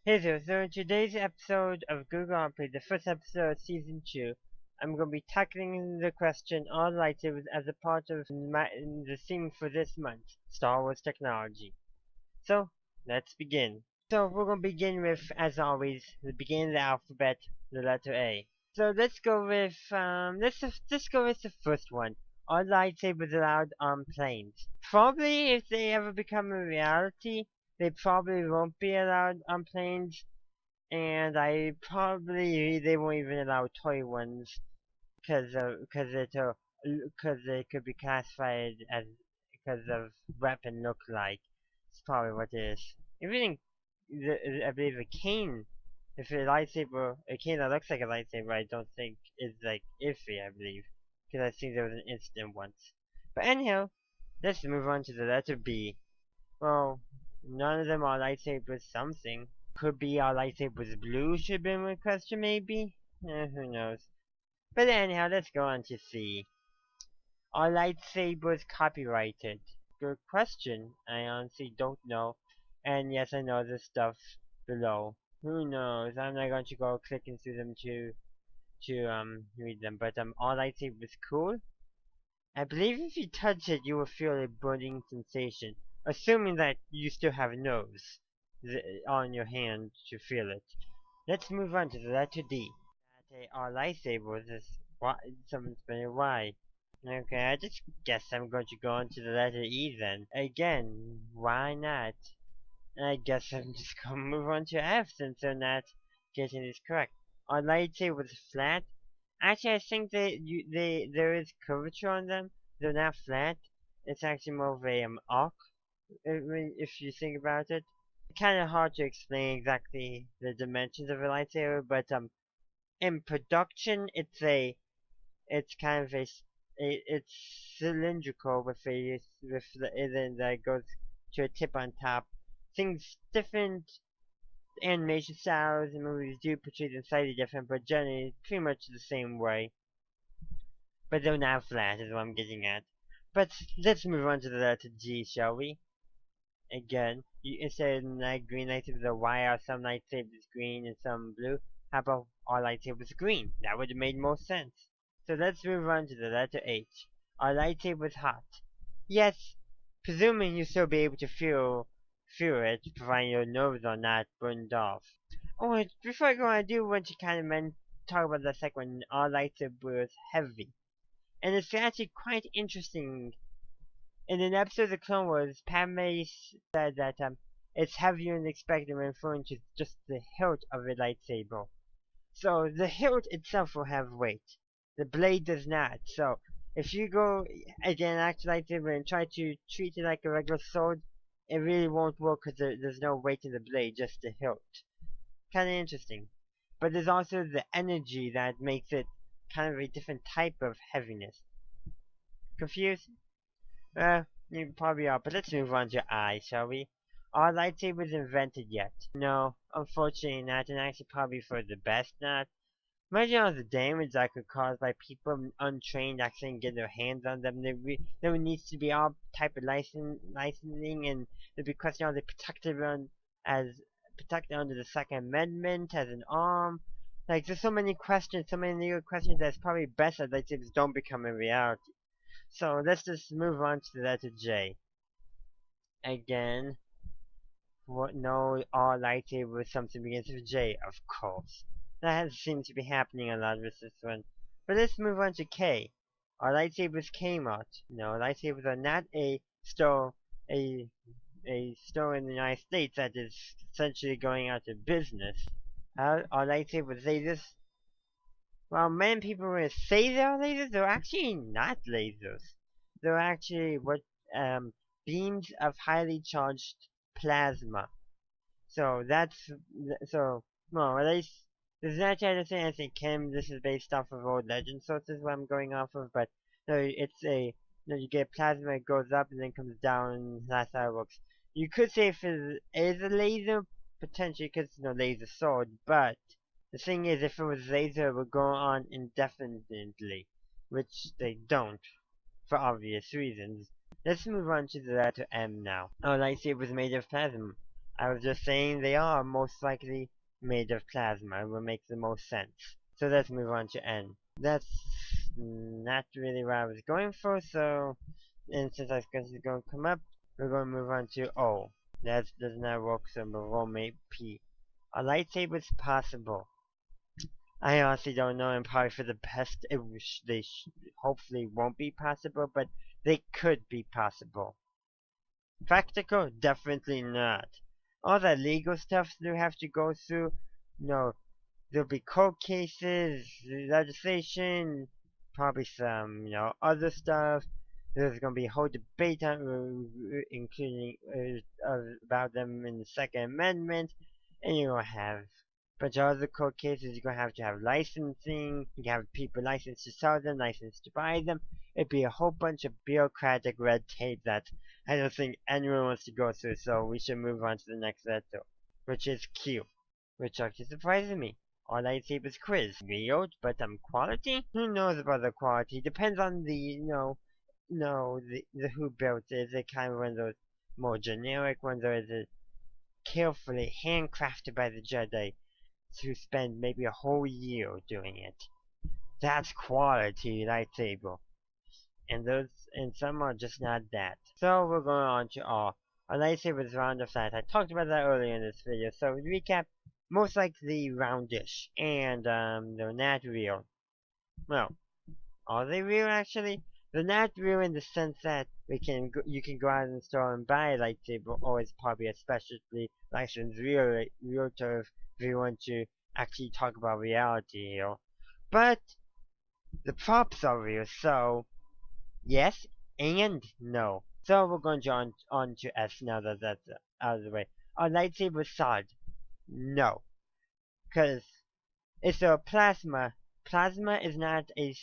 Hey there, so in today's episode of Google Play, the first episode of Season 2, I'm going to be tackling the question on lightsabers as a part of the theme for this month, Star Wars technology. So, let's begin. So we're going to begin with, as always, the beginning of the alphabet, the letter A. So let's go with, let's go with the first one. Are lightsabers allowed on planes? Probably if they ever become a reality, they probably won't be allowed on planes, and they won't even allow toy ones because they could be classified as because of weapon look like. It's probably what it is. Even I believe a cane, if a cane that looks like a lightsaber, I don't think is like iffy. I believe because I think there was an incident once. But anyhow, let's move on to the letter B. Well, none of them are lightsabers something. Could be our lightsabers blue should be my question maybe? Who knows. But anyhow, let's go on to C. Are lightsabers copyrighted? Good question. I honestly don't know. And yes, I know the stuff below. Who knows? I'm not going to go clicking through them to read them. But are lightsabers cool? I believe if you touch it, you will feel a burning sensation, assuming that you still have a nose on your hand to feel it. Let's move on to the letter D. Our lightsabers is why someone's been why. Okay, I just guess I'm going to go on to the letter E then. Again, why not? I guess I'm just gonna move on to F since they're not getting this correct. Our lightsabers flat. Actually, I think there is curvature on them. They're not flat. It's actually more of a arc. If you think about it, kind of hard to explain exactly the dimensions of a lightsaber, but in production, it's kind of it's cylindrical with then that goes to a tip on top. Things different animation styles and movies do portray them slightly different, but generally pretty much the same way. But they're not flat, is what I'm getting at. But let's move on to the letter G, shall we? Again, instead of green lightsabers, why are some lightsabers green and some blue? How about all lightsabers green? That would have made more sense. So let's move on to the letter H. Are lightsabers hot? Yes, presuming you still be able to feel it, providing your nerves are not burned off. Oh, before I go on, I do want to kind of talk about the second one. Are lightsabers heavy? And it's actually quite interesting. In an episode of the Clone Wars, Padme said that it's heavier than expected, referring to just the hilt of a lightsaber. So the hilt itself will have weight. The blade does not. So if you go again actual lightsaber and try to treat it like a regular sword, it really won't work because there's no weight in the blade, just the hilt. Kind of interesting. But there's also the energy that makes it kind of a different type of heaviness. Confused? You probably are, but let's move on to I, shall we? Are lightsabers invented yet? No, unfortunately not, and actually probably for the best not. Imagine all the damage that could cause by people untrained accidentally getting their hands on them. There needs to be all type of licensing, and there'd be questioning how they protected under the Second Amendment as an arm. Like there's so many questions, so many legal questions that's probably best that lightsabers don't become a reality. So let's just move on to the letter J. Again, no, all lightsabers something begins with J, of course. That seems to be happening a lot with this one. But let's move on to K. Are lightsabers Kmart? No, lightsabers are not a store in the United States that is essentially going out of business. Are lightsabers lasers? Well, many people will say they're lasers. They're actually not lasers. They're actually beams of highly charged plasma. So well, at least there's not trying to say anything. This is based off of old legend sources. What I'm going off of, but no, it's you get plasma, it goes up and then comes down. And that's how it works. You could say if it is a laser, potentially, because it's no laser sword, but the thing is, if it was laser, it would go on indefinitely, which they don't, for obvious reasons. Let's move on to the letter M now. Our lightsaber was made of plasma. I was just saying they are most likely made of plasma. It would make the most sense. So let's move on to N. That's not really what I was going for, so, and since I guess it's going to come up, we're going to move on to O. That does not work, so we'll make P. A lightsaber is possible. I honestly don't know, and probably for the best, they hopefully won't be possible, but they could be possible. Practical? Definitely not. All that legal stuff you have to go through, no, there'll be court cases, legislation, probably some, other stuff. There's going to be a whole debate on, including about them in the Second Amendment, and you're going to have a bunch of other court cases. You're going to have licensing. You have people licensed to sell them, licensed to buy them. It'd be a whole bunch of bureaucratic red tape that I don't think anyone wants to go through, so we should move on to the next letter, which is Q, which actually surprises me. All lightsabers quiz. Real, but quality? Who knows about the quality? Depends on the, the who built it. Is it kind of one of those more generic ones, or is it carefully handcrafted by the Jedi who spend maybe a whole year doing it? That's quality lightsaber. And some are just not that. So we're going on to R. A lightsaber is round or flat. I talked about that earlier in this video. So to recap, most likely roundish, and they're not real. Well, are they real actually? They're not real in the sense that you can go out in the store and buy a lightsaber, or it's probably a specially licensed realtor if you want to actually talk about reality here. But the props are real, so yes and no. So we're going to on to S now that that's out of the way. Are lightsabers solid? No, because it's a plasma. Plasma is not a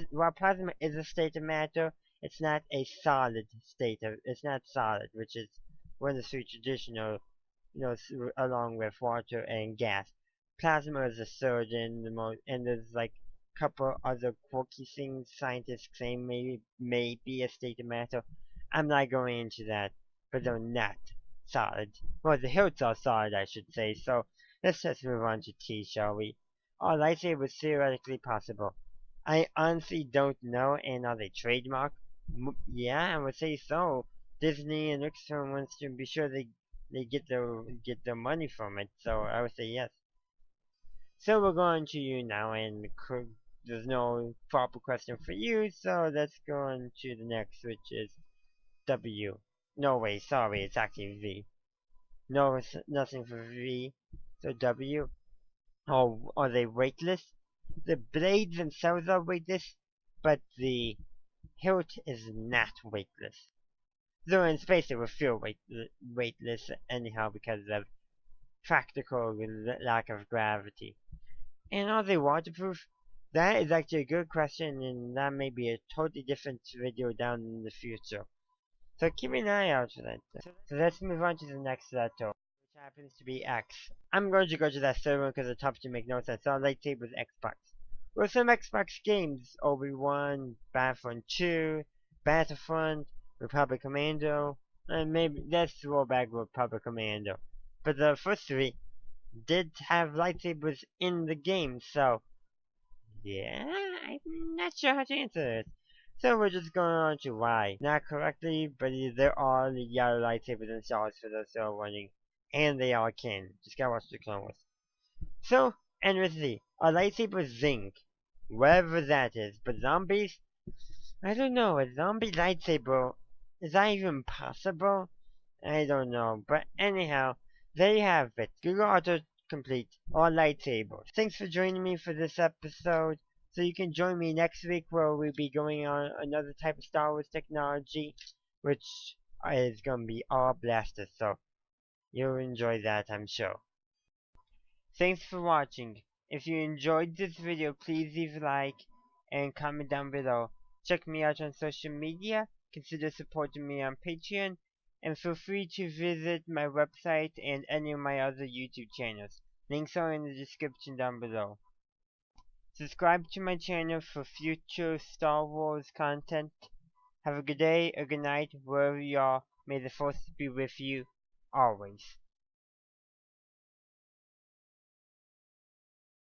while plasma is a state of matter, it's not a solid state of. It's not solid, which is one of the three traditional, along with water and gas. Plasma is a third and the most, and there's like a couple other quirky things scientists claim may be a state of matter. I'm not going into that, but they're not solid. Well, the hilts are solid, I should say. So let's just move on to T, shall we? Are lightsabers theoretically possible? I honestly don't know, and are they trademarked? Yeah, I would say so. Disney and Lucasfilm wants to be sure they get their money from it, so I would say yes. So we're going to you now, and there's no proper question for you, so let's go on to the next, which is W. No, wait, sorry, it's actually V. No, it's nothing for V. So W. Oh, are they weightless? The blades themselves are weightless, but the hilt is not weightless. Though in space it will feel weightless anyhow because of practical lack of gravity. And are they waterproof? That is actually a good question, and that may be a totally different video down in the future. So keep an eye out for that. So let's move on to the next letter, which happens to be X. I'm going to go to that third one because the top two make no sense. So lightsabers Xbox. Well, some Xbox games, Obi-Wan, Battlefront 2, Battlefront, Republic Commando, and maybe let's roll back Republic Commando. But the first three did have lightsabers in the game, so yeah, I'm not sure how to answer this. So we're just going on to Y. Not correctly, but there are the yellow lightsabers themselves for those who are running, and they are canon. Just gotta watch the Clone Wars. So, and with Z, a lightsaber zing, whatever that is. But zombies, I don't know. A zombie lightsaber, is that even possible? I don't know. But anyhow, there you have it. Google autocomplete or lightsabers. Thanks for joining me for this episode. So you can join me next week where we'll be going on another type of Star Wars technology, which is going to be all blasters. So you'll enjoy that, I'm sure. Thanks for watching. If you enjoyed this video, please leave a like and comment down below. Check me out on social media. Consider supporting me on Patreon. And feel free to visit my website and any of my other YouTube channels. Links are in the description down below. Subscribe to my channel for future Star Wars content. Have a good day, a good night, wherever you are. May the Force be with you. always.